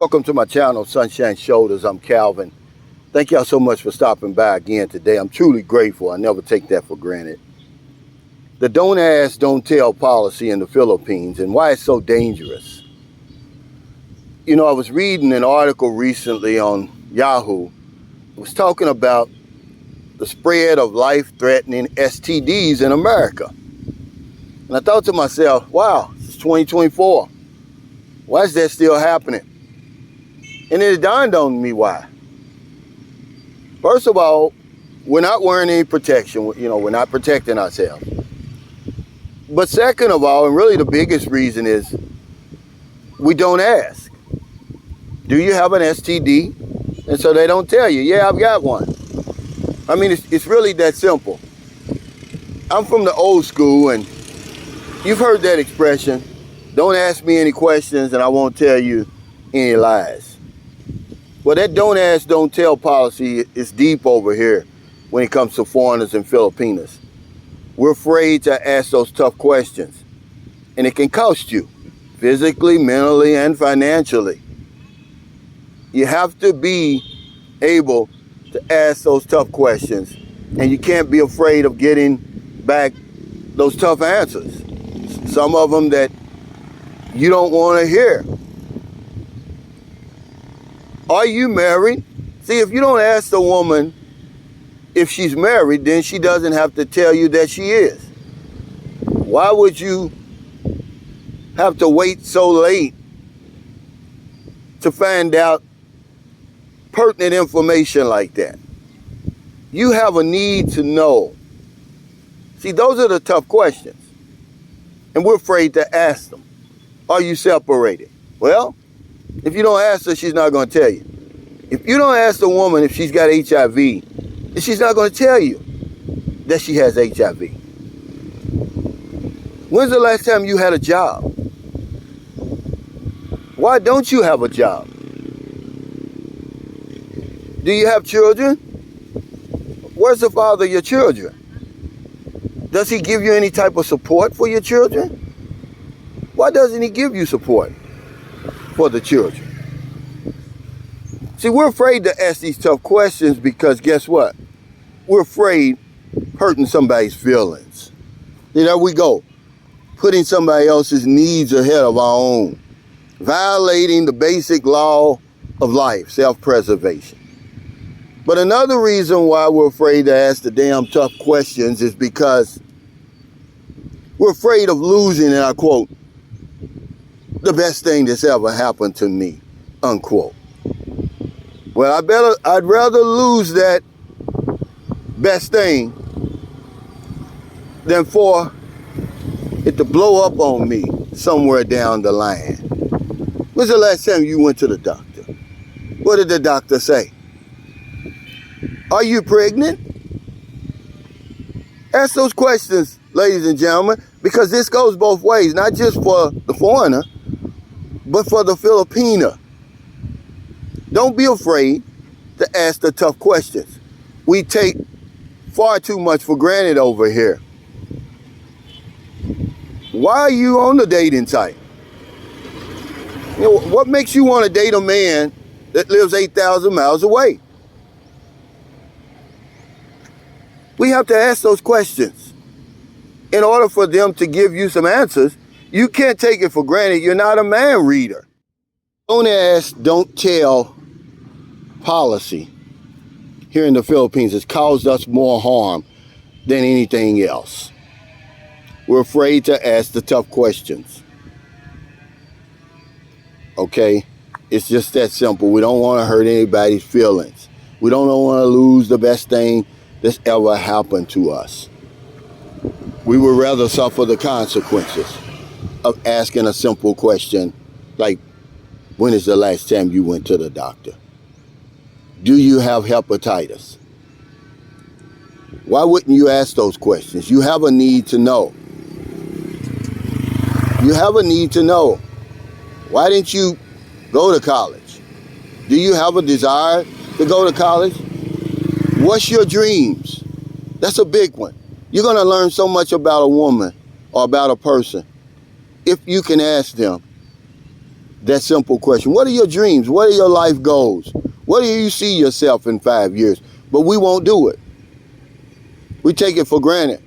Welcome to my channel, Sunshine Shoulders. I'm Calvin. Thank y'all so much for stopping by again today. I'm truly grateful. I never take that for granted. The don't ask, don't tell policy in the Philippines and why it's so dangerous. You know, I was reading an article recently on Yahoo. It was talking about the spread of life-threatening STDs in America. And I thought to myself, wow, it's 2024. Why is that still happening? And it dawned on me why. First of all, we're not wearing any protection. We're not protecting ourselves. But second of all, and really the biggest reason is we don't ask. Do you have an STD? And so they don't tell you, yeah, I've got one. I mean, it's really that simple. I'm from the old school, and you've heard that expression, don't ask me any questions and I won't tell you any lies. Well, that don't ask, don't tell policy is deep over here when it comes to foreigners and Filipinos. We're afraid to ask those tough questions, and it can cost you physically, mentally, and financially. You have to be able to ask those tough questions, and you can't be afraid of getting back those tough answers. Some of them that you don't want to hear. Are you married? See, if you don't ask the woman if she's married, then she doesn't have to tell you that she is. Why would you have to wait so late to find out pertinent information like that? You have a need to know. See, those are the tough questions, and we're afraid to ask them. Are you separated? Well, if you don't ask her, she's not going to tell you. If you don't ask the woman if she's got HIV, then she's not going to tell you that she has HIV. When's the last time you had a job? Why don't you have a job? Do you have children? Where's the father of your children? Does he give you any type of support for your children? Why doesn't he give you support for the children? See, we're afraid to ask these tough questions because guess what? We're afraid hurting somebody's feelings. There we go, putting somebody else's needs ahead of our own, violating the basic law of life, self-preservation. But another reason why we're afraid to ask the damn tough questions is because we're afraid of losing, and I quote, the best thing that's ever happened to me, unquote. Well, I'd rather lose that best thing than for it to blow up on me somewhere down the line. When's the last time you went to the doctor? What did the doctor say? Are you pregnant? Ask those questions, ladies and gentlemen, because this goes both ways, not just for the foreigner, but for the Filipino. Don't be afraid to ask the tough questions. We take far too much for granted over here. Why are you on the dating site? What makes you want to date a man that lives 8,000 miles away? We have to ask those questions in order for them to give you some answers. You can't take it for granted. You're not a man reader. Don't ask, don't tell policy here in the Philippines has caused us more harm than anything else. We're afraid to ask the tough questions. Okay? It's just that simple. We don't want to hurt anybody's feelings. We don't want to lose the best thing that's ever happened to us. We would rather suffer the consequences of asking a simple question like, when is the last time you went to the doctor? Do you have hepatitis? Why wouldn't you ask those questions? You have a need to know. You have a need to know. Why didn't you go to college? Do you have a desire to go to college? What's your dreams? That's a big one. You're going to learn so much about a woman or about a person if you can ask them, that simple question. What are your dreams? What are your life goals? What do you see yourself in 5 years? But we won't do it. We take it for granted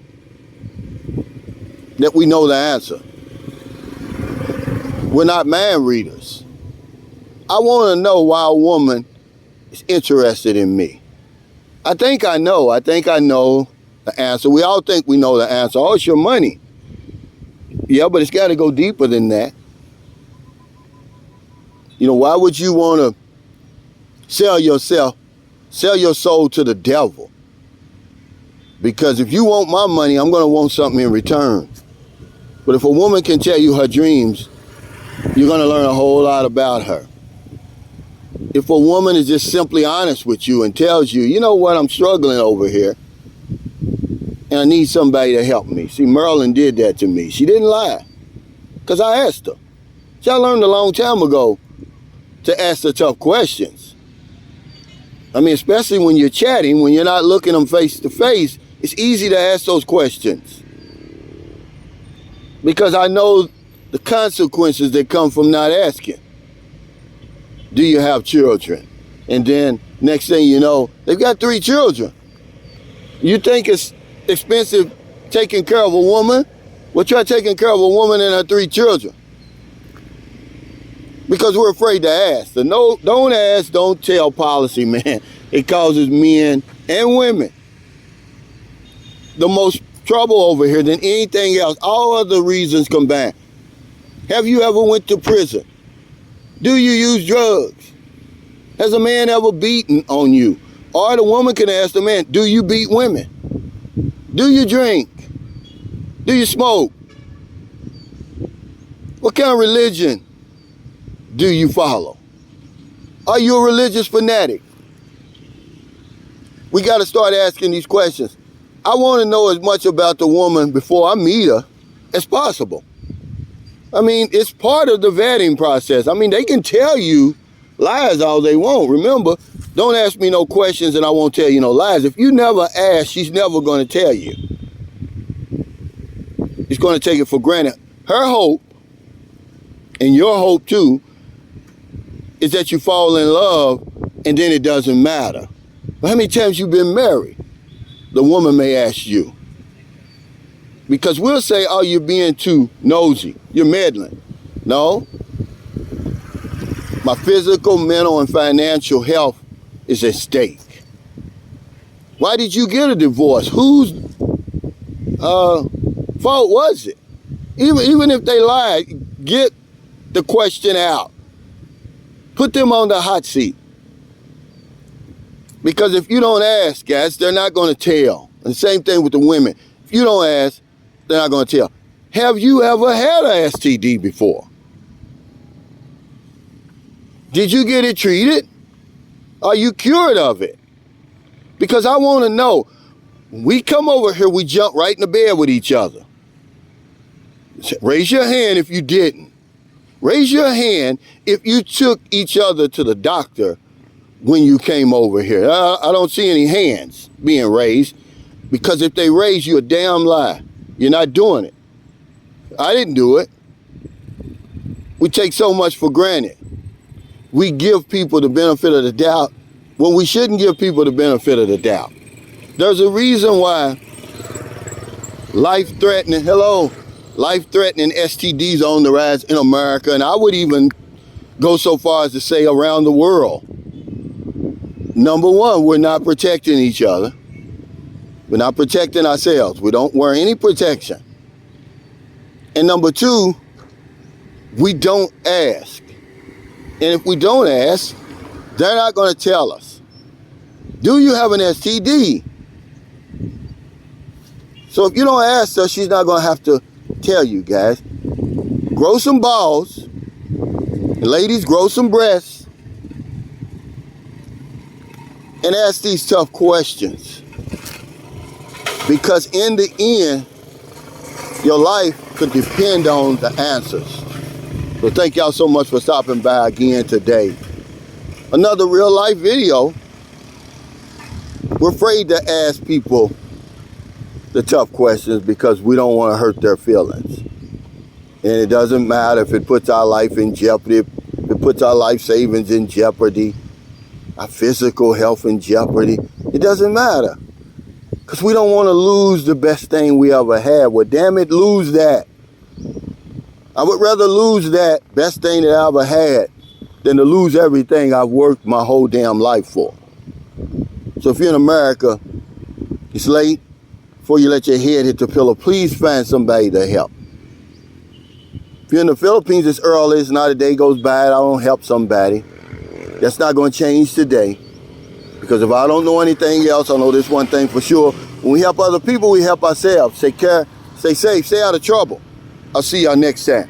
that we know the answer. We're not man readers. I want to know why a woman is interested in me. I think I know the answer. We all think we know the answer. Oh, it's your money. Yeah, but it's got to go deeper than that. You know, why would you want to sell your soul to the devil? Because if you want my money, I'm going to want something in return. But if a woman can tell you her dreams, you're going to learn a whole lot about her. If a woman is just simply honest with you and tells you, you know what, I'm struggling over here, and I need somebody to help me. See, Marilyn did that to me. She didn't lie, because I asked her. See, I learned a long time ago to ask the tough questions. I mean, especially when you're chatting, when you're not looking them face to face, it's easy to ask those questions. Because I know the consequences that come from not asking. Do you have children? And then next thing you know, they've got 3 children. You think it's expensive taking care of a woman? Well, try taking care of a woman and her 3 children. Because we're afraid to ask. The no, don't ask, don't tell policy, man. It causes men and women the most trouble over here than anything else. All other reasons combined. Have you ever went to prison? Do you use drugs? Has a man ever beaten on you? Or the woman can ask the man, do you beat women? Do you drink? Do you smoke? What kind of religion do you follow? Are you a religious fanatic? We got to start asking these questions. I want to know as much about the woman before I meet her as possible. I mean, it's part of the vetting process. I mean, they can tell you lies all they want. Remember, don't ask me no questions and I won't tell you no lies. If you never ask, she's never going to tell you. She's going to take it for granted. Her hope, and your hope too, is that you fall in love and then it doesn't matter. But how many times you've been married? The woman may ask you. Because we'll say, oh, you're being too nosy. You're meddling. No. My physical, mental, and financial health is at stake. Why did you get a divorce? Whose fault was it? Even if they lied, get the question out. Put them on the hot seat. Because if you don't ask, guys, they're not going to tell. And the same thing with the women. If you don't ask, they're not going to tell. Have you ever had a STD before? Did you get it treated? Are you cured of it? Because I want to know. When we come over here, we jump right in the bed with each other. Raise your hand if you didn't. Raise your hand if you took each other to the doctor when you came over here. I don't see any hands being raised, because if they raise you, a damn lie. You're not doing it. I didn't do it. We take so much for granted. We give people the benefit of the doubt when we shouldn't give people the benefit of the doubt. There's a reason why life-threatening STDs are on the rise in America, and I would even go so far as to say around the world. Number one, we're not protecting each other. We're not protecting ourselves. We don't wear any protection. And number two, we don't ask. And if we don't ask, they're not going to tell us. Do you have an STD? So if you don't ask her, she's not going to have to tell you, guys. Grow some balls. Ladies, grow some breasts. And ask these tough questions. Because in the end, your life could depend on the answers. So thank y'all so much for stopping by again today. Another real life video. We're afraid to ask people the tough questions because we don't want to hurt their feelings. And it doesn't matter if it puts our life in jeopardy, it puts our life savings in jeopardy, our physical health in jeopardy, it doesn't matter. Because we don't want to lose the best thing we ever had. Well, damn it, lose that. I would rather lose that best thing that I ever had than to lose everything I've worked my whole damn life for. So if you're in America, it's late. Before you let your head hit the pillow, please find somebody to help. If you're in the Philippines, it's early. It's not a day goes by, I don't help somebody. That's not going to change today. Because if I don't know anything else, I know this one thing for sure. When we help other people, we help ourselves. Take care, stay safe, stay out of trouble. I'll see y'all next time.